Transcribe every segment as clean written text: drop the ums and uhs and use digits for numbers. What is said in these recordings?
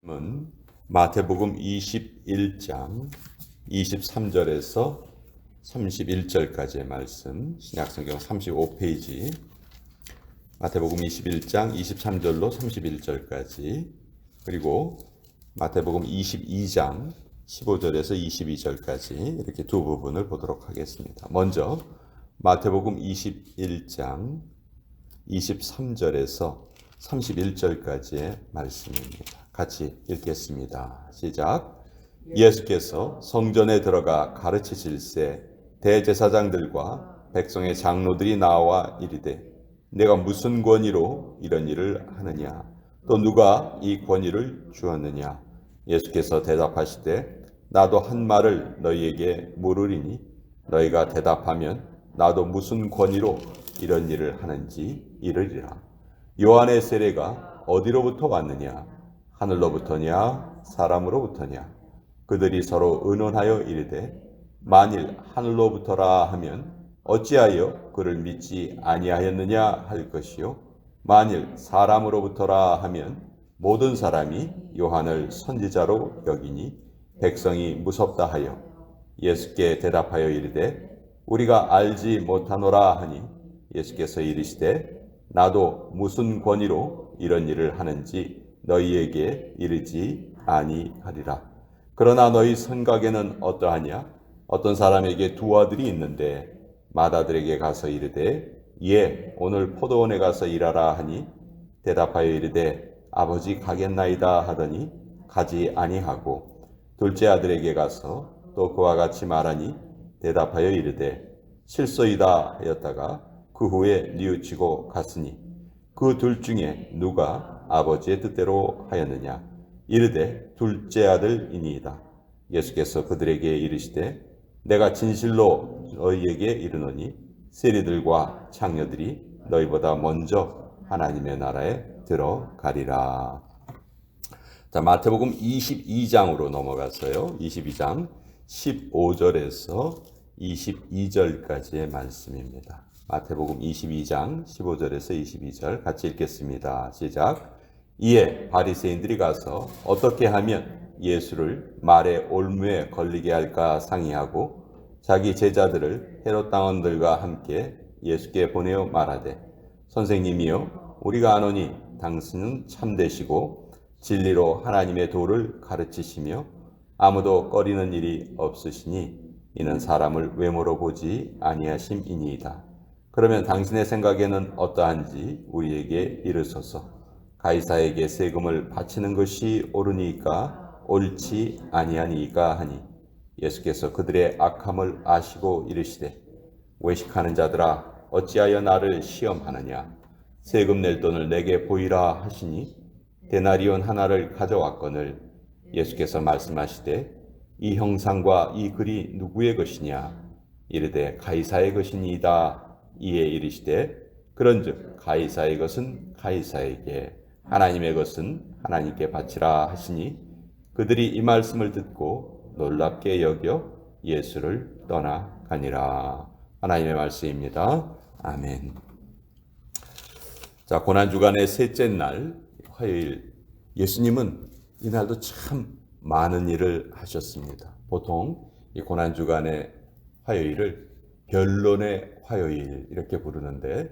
은 마태복음 21장 23절에서 31절까지의 말씀, 신약성경 35페이지, 마태복음 21장 23절로 31절까지, 그리고 마태복음 22장 15절에서 22절까지 이렇게 두 부분을 보도록 하겠습니다. 먼저 마태복음 21장 23절에서 31절까지의 말씀입니다. 같이 읽겠습니다. 시작. 예수께서 성전에 들어가 가르치실새 대제사장들과 백성의 장로들이 나와 이르되 내가 무슨 권위로 이런 일을 하느냐, 또 누가 이 권위를 주었느냐. 예수께서 대답하시되 나도 한 말을 너희에게 물으리니 너희가 대답하면 나도 무슨 권위로 이런 일을 하는지 이르리라. 요한의 세례가 어디로부터 왔느냐? 하늘로부터냐 사람으로부터냐? 그들이 서로 의논하여 이르되 만일 하늘로부터라 하면 어찌하여 그를 믿지 아니하였느냐 할 것이요, 만일 사람으로부터라 하면 모든 사람이 요한을 선지자로 여기니 백성이 무섭다 하여 예수께 대답하여 이르되 우리가 알지 못하노라 하니 예수께서 이르시되 나도 무슨 권위로 이런 일을 하는지 너희에게 이르지 아니하리라. 그러나 너희 생각에는 어떠하냐? 어떤 사람에게 두 아들이 있는데 맏아들에게 가서 이르되 예, 오늘 포도원에 가서 일하라 하니 대답하여 이르되 아버지 가겠나이다 하더니 가지 아니하고, 둘째 아들에게 가서 또 그와 같이 말하니 대답하여 이르되 실소이다 하였다가 그 후에 뉘우치고 갔으니 그 둘 중에 누가 아버지의 뜻대로 하였느냐? 이르되 둘째 아들이니이다. 예수께서 그들에게 이르시되 내가 진실로 너희에게 이르노니 세리들과 창녀들이 너희보다 먼저 하나님의 나라에 들어가리라. 자, 마태복음 22장으로 넘어가서요. 22장 15절에서 22절까지의 말씀입니다. 마태복음 22장 15절에서 22절 같이 읽겠습니다. 시작. 이에 바리새인들이 가서 어떻게 하면 예수를 말의 올무에 걸리게 할까 상의하고 자기 제자들을 헤롯 당원들과 함께 예수께 보내어 말하되 선생님이여, 우리가 아노니 당신은 참되시고 진리로 하나님의 도를 가르치시며 아무도 꺼리는 일이 없으시니 이는 사람을 외모로 보지 아니하심이니이다. 그러면 당신의 생각에는 어떠한지 우리에게 이르소서. 가이사에게 세금을 바치는 것이 옳으니까 옳지 아니하니까 하니 예수께서 그들의 악함을 아시고 이르시되 외식하는 자들아, 어찌하여 나를 시험하느냐? 세금 낼 돈을 내게 보이라 하시니 데나리온 하나를 가져왔거늘 예수께서 말씀하시되 이 형상과 이 글이 누구의 것이냐? 이르되 가이사의 것이니이다. 이에 이르시되 그런즉 가이사의 것은 가이사에게, 하나님의 것은 하나님께 바치라 하시니 그들이 이 말씀을 듣고 놀랍게 여겨 예수를 떠나가니라. 하나님의 말씀입니다. 아멘. 자, 고난주간의 셋째 날 화요일, 예수님은 이날도 참 많은 일을 하셨습니다. 보통 이 고난주간의 화요일을 변론의 화요일 이렇게 부르는데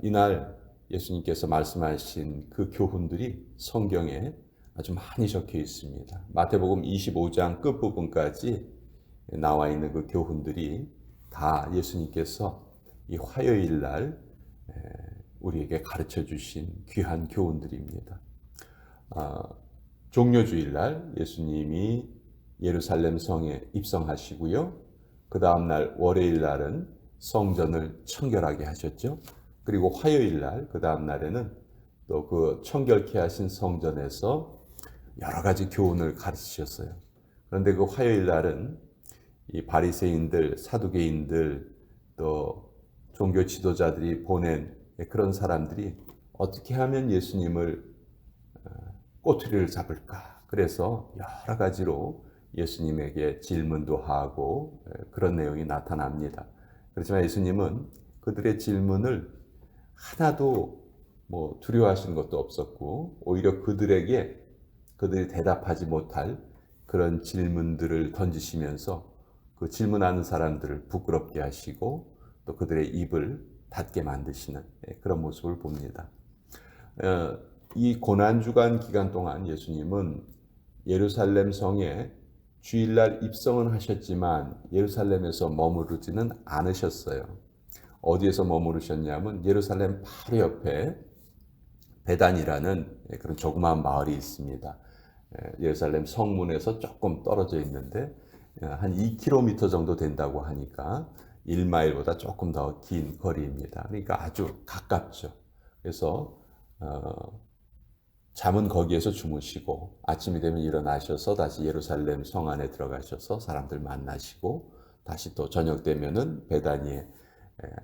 이날 예수님께서 말씀하신 그 교훈들이 성경에 아주 많이 적혀 있습니다. 마태복음 25장 끝부분까지 나와 있는 그 교훈들이 다 예수님께서 이 화요일 날 우리에게 가르쳐 주신 귀한 교훈들입니다. 종려주일 날 예수님이 예루살렘 성에 입성하시고요. 그 다음 날 월요일 날은 성전을 청결하게 하셨죠. 그리고 화요일 날, 그 다음 날에는 또 그 청결케 하신 성전에서 여러 가지 교훈을 가르치셨어요. 그런데 그 화요일 날은 이 바리새인들, 사두개인들, 또 종교 지도자들이 보낸 그런 사람들이 어떻게 하면 예수님을 꼬투리를 잡을까? 그래서 여러 가지로 예수님에게 질문도 하고 그런 내용이 나타납니다. 그렇지만 예수님은 그들의 질문을 하나도 두려워하시는 것도 없었고 오히려 그들에게 그들이 대답하지 못할 그런 질문들을 던지시면서 그 질문하는 사람들을 부끄럽게 하시고 또 그들의 입을 닫게 만드시는 그런 모습을 봅니다. 이 고난주간 기간 동안 예수님은 예루살렘 성에 주일날 입성은 하셨지만 예루살렘에서 머무르지는 않으셨어요. 어디에서 머무르셨냐면 예루살렘 바로 옆에 베단이라는 그런 조그마한 마을이 있습니다. 예루살렘 성문에서 조금 떨어져 있는데 한 2km 정도 된다고 하니까 1마일보다 조금 더 긴 거리입니다. 그러니까 아주 가깝죠. 그래서 잠은 거기에서 주무시고 아침이 되면 일어나셔서 다시 예루살렘 성 안에 들어가셔서 사람들 만나시고 다시 또 저녁 되면은 베다니에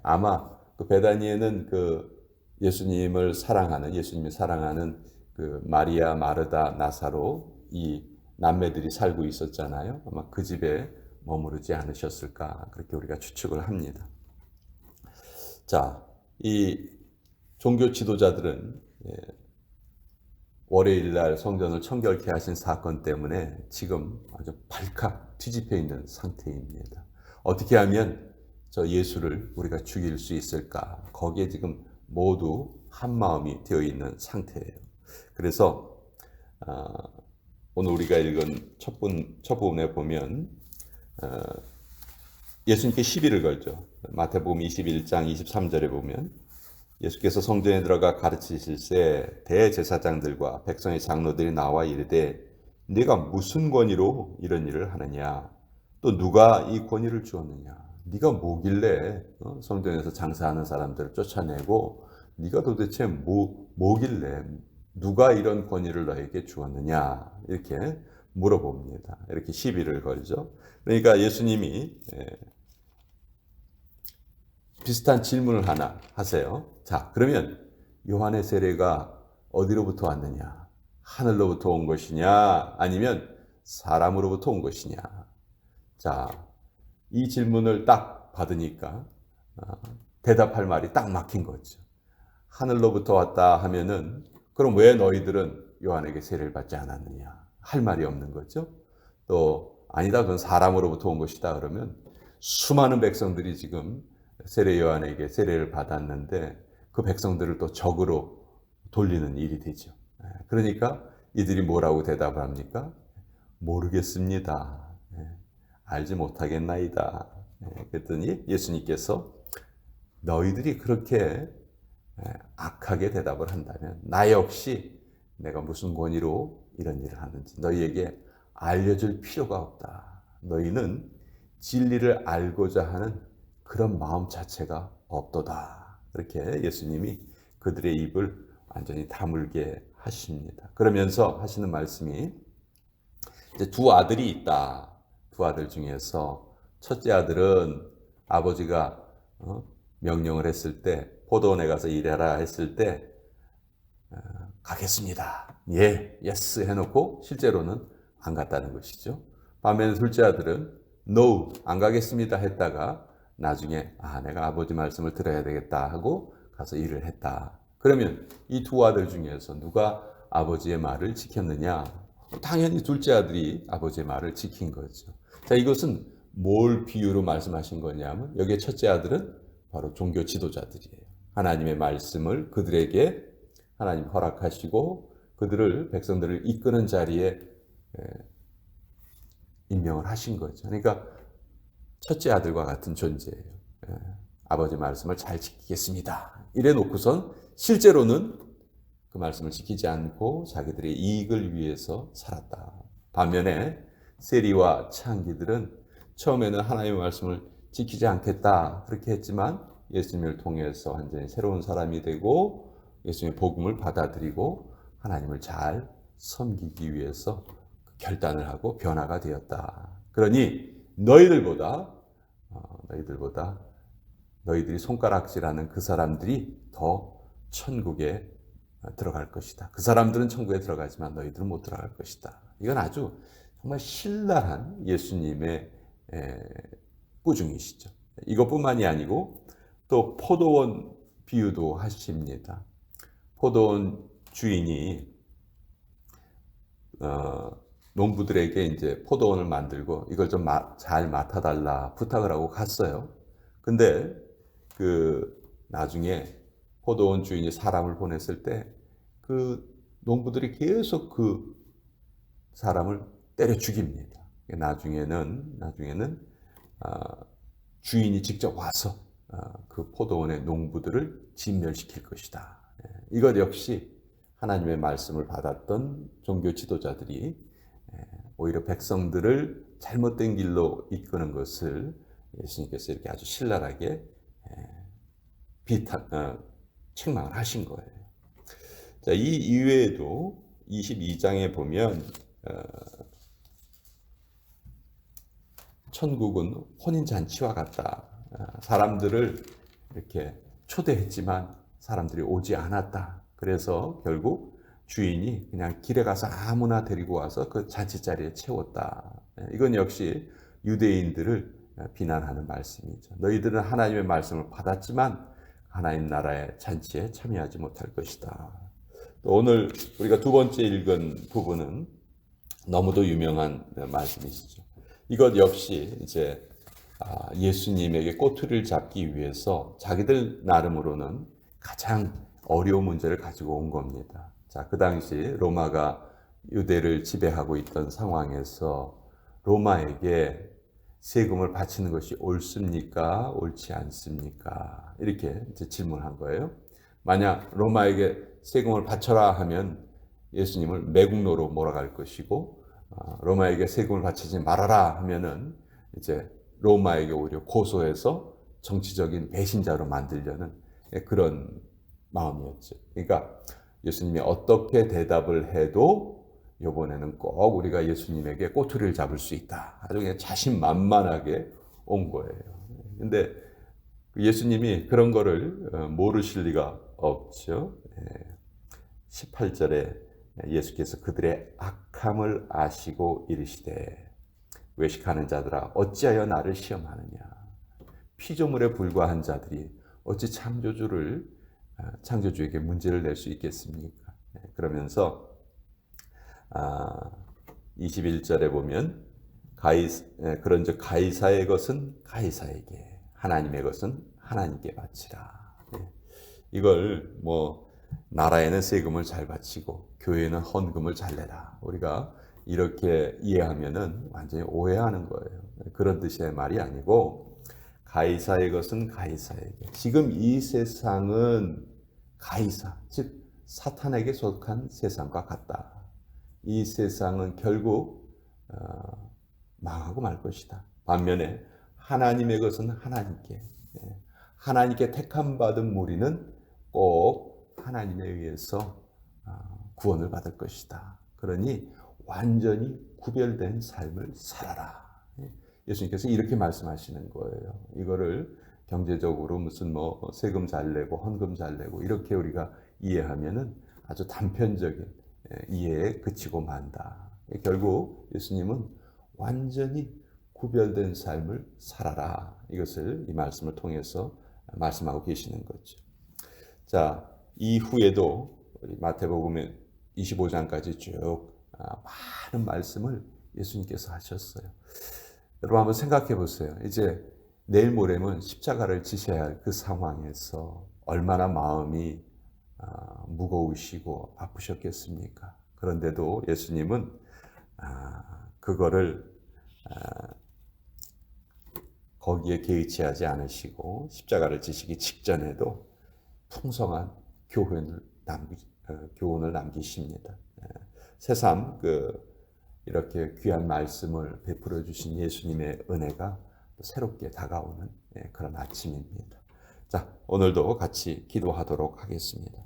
아마 그 베다니에는 그 예수님이 사랑하는 그 마리아, 마르다, 나사로 이 남매들이 살고 있었잖아요. 아마 그 집에 머무르지 않으셨을까 그렇게 우리가 추측을 합니다. 자, 이 종교 지도자들은 월요일 날 성전을 청결케 하신 사건 때문에 지금 아주 발칵 뒤집혀 있는 상태입니다. 어떻게 하면 저 예수를 우리가 죽일 수 있을까? 거기에 지금 모두 한 마음이 되어 있는 상태예요. 그래서 오늘 우리가 읽은 첫 부분에 보면 예수님께 시비를 걸죠. 마태복음 21장 23절에 보면 예수께서 성전에 들어가 가르치실 때 대제사장들과 백성의 장로들이 나와 이르되 네가 무슨 권위로 이런 일을 하느냐? 또 누가 이 권위를 주었느냐? 네가 뭐길래 성전에서 장사하는 사람들을 쫓아내고 네가 도대체 뭐길래 누가 이런 권위를 너에게 주었느냐? 이렇게 물어봅니다. 이렇게 시비를 걸죠. 그러니까 예수님이 비슷한 질문을 하나 하세요. 자, 그러면 요한의 세례가 어디로부터 왔느냐? 하늘로부터 온 것이냐? 아니면 사람으로부터 온 것이냐? 자, 이 질문을 딱 받으니까 대답할 말이 딱 막힌 거죠. 하늘로부터 왔다 하면은 그럼 왜 너희들은 요한에게 세례를 받지 않았느냐? 할 말이 없는 거죠. 또 아니다, 그건 사람으로부터 온 것이다 그러면 수많은 백성들이 지금 세례 요한에게 세례를 받았는데 그 백성들을 또 적으로 돌리는 일이 되죠. 그러니까 이들이 뭐라고 대답을 합니까? 모르겠습니다. 알지 못하겠나이다. 그랬더니 예수님께서 너희들이 그렇게 악하게 대답을 한다면 나 역시 내가 무슨 권위로 이런 일을 하는지 너희에게 알려줄 필요가 없다. 너희는 진리를 알고자 하는 그런 마음 자체가 없도다. 이렇게 예수님이 그들의 입을 완전히 다물게 하십니다. 그러면서 하시는 말씀이 이제 두 아들이 있다. 두 아들 중에서 첫째 아들은 아버지가 명령을 했을 때 포도원에 가서 일해라 했을 때 가겠습니다. 예, 예스 해놓고 실제로는 안 갔다는 것이죠. 반면에 둘째 아들은 no, 안 가겠습니다 했다가 나중에 내가 아버지 말씀을 들어야 되겠다 하고 가서 일을 했다. 그러면 이 두 아들 중에서 누가 아버지의 말을 지켰느냐? 당연히 둘째 아들이 아버지의 말을 지킨 거죠. 자, 이것은 뭘 비유로 말씀하신 거냐면 여기에 첫째 아들은 바로 종교 지도자들이에요. 하나님의 말씀을 그들에게 하나님 허락하시고 그들을 백성들을 이끄는 자리에 임명을 하신 거죠. 그러니까 첫째 아들과 같은 존재예요. 아버지 말씀을 잘 지키겠습니다. 이래 놓고선 실제로는 그 말씀을 지키지 않고 자기들의 이익을 위해서 살았다. 반면에 세리와 창기들은 처음에는 하나님의 말씀을 지키지 않겠다 그렇게 했지만 예수님을 통해서 완전히 새로운 사람이 되고 예수님의 복음을 받아들이고 하나님을 잘 섬기기 위해서 결단을 하고 변화가 되었다. 그러니 너희들이 손가락질하는 그 사람들이 더 천국에 들어갈 것이다. 그 사람들은 천국에 들어가지만 너희들은 못 들어갈 것이다. 이건 아주 정말 신랄한 예수님의 꾸중이시죠. 이것뿐만이 아니고 또 포도원 비유도 하십니다. 포도원 주인이 농부들에게 이제 포도원을 만들고 이걸 좀 잘 맡아달라 부탁을 하고 갔어요. 근데 그 나중에 포도원 주인이 사람을 보냈을 때 그 농부들이 계속 그 사람을 때려 죽입니다. 나중에는 주인이 직접 와서 그 포도원의 농부들을 진멸시킬 것이다. 이것 역시 하나님의 말씀을 받았던 종교 지도자들이 오히려 백성들을 잘못된 길로 이끄는 것을 예수님께서 이렇게 아주 신랄하게 책망을 하신 거예요. 자, 이 이외에도 22장에 보면 천국은 혼인잔치와 같다. 사람들을 이렇게 초대했지만 사람들이 오지 않았다. 그래서 결국 주인이 그냥 길에 가서 아무나 데리고 와서 그 잔치자리에 채웠다. 이건 역시 유대인들을 비난하는 말씀이죠. 너희들은 하나님의 말씀을 받았지만 하나님 나라의 잔치에 참여하지 못할 것이다. 또 오늘 우리가 두 번째 읽은 부분은 너무도 유명한 말씀이시죠. 이것 역시 이제 예수님에게 꼬투리를 잡기 위해서 자기들 나름으로는 가장 어려운 문제를 가지고 온 겁니다. 자, 그 당시 로마가 유대를 지배하고 있던 상황에서 로마에게 세금을 바치는 것이 옳습니까? 옳지 않습니까? 이렇게 이제 질문한 거예요. 만약 로마에게 세금을 바쳐라 하면 예수님을 매국노로 몰아갈 것이고, 로마에게 세금을 바치지 말아라 하면은 이제 로마에게 오히려 고소해서 정치적인 배신자로 만들려는 그런 마음이었죠. 그러니까 예수님이 어떻게 대답을 해도 이번에는 꼭 우리가 예수님에게 꼬투리를 잡을 수 있다. 아주 그냥 자신만만하게 온 거예요. 근데 예수님이 그런 거를 모르실 리가 없죠. 18절에 예수께서 그들의 악함을 아시고 이르시되 외식하는 자들아 어찌하여 나를 시험하느냐. 피조물에 불과한 자들이 어찌 창조주에게 문제를 낼 수 있겠습니까? 그러면서 21절에 보면 그런즉 가이사의 것은 가이사에게 하나님의 것은 하나님께 바치라. 이걸 나라에는 세금을 잘 바치고 교회는 헌금을 잘 내라. 우리가 이렇게 이해하면은 완전히 오해하는 거예요. 그런 뜻의 말이 아니고 가이사의 것은 가이사에게. 지금 이 세상은 가이사, 즉 사탄에게 속한 세상과 같다. 이 세상은 결국 망하고 말 것이다. 반면에 하나님의 것은 하나님께 택함 받은 무리는 꼭 하나님에 의해서 구원을 받을 것이다. 그러니 완전히 구별된 삶을 살아라. 예수님께서 이렇게 말씀하시는 거예요. 이거를 경제적으로 무슨 세금 잘 내고 헌금 잘 내고 이렇게 우리가 이해하면은 아주 단편적인 이해에 그치고 만다. 결국 예수님은 완전히 구별된 삶을 살아라. 이것을 이 말씀을 통해서 말씀하고 계시는 거죠. 자, 이후에도 우리 마태복음 25장까지 쭉 많은 말씀을 예수님께서 하셨어요. 여러분 한번 생각해 보세요. 이제 내일 모레면 십자가를 지셔야 할 그 상황에서 얼마나 마음이 무거우시고 아프셨겠습니까? 그런데도 예수님은 그거를 거기에 개의치하지 않으시고 십자가를 지시기 직전에도 풍성한 교훈을 남기십니다. 새삼 이렇게 귀한 말씀을 베풀어 주신 예수님의 은혜가 새롭게 다가오는 그런 아침입니다. 자, 오늘도 같이 기도하도록 하겠습니다.